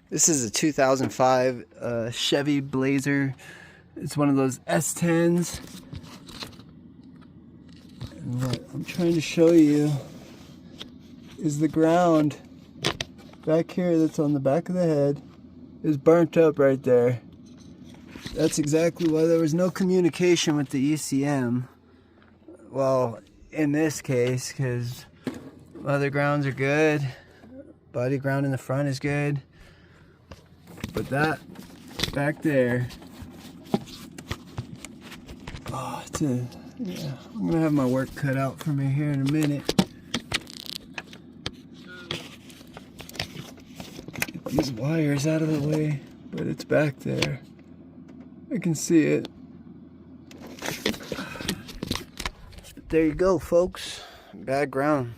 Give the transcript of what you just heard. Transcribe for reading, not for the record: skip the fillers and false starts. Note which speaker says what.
Speaker 1: This is a 2005 Chevy Blazer. It's one of those S10s. And what I'm trying to show you is the ground back here that's on the back of the head is burnt up right there. That's exactly why there was no communication with the ECM. Well, in this case, because other grounds are good. Body ground in the front is good. But that back there, oh, yeah, I'm gonna have my work cut out for me here in a minute. Get these wires out of the way, but it's back there. I can see it. But there you go, folks. Bad ground.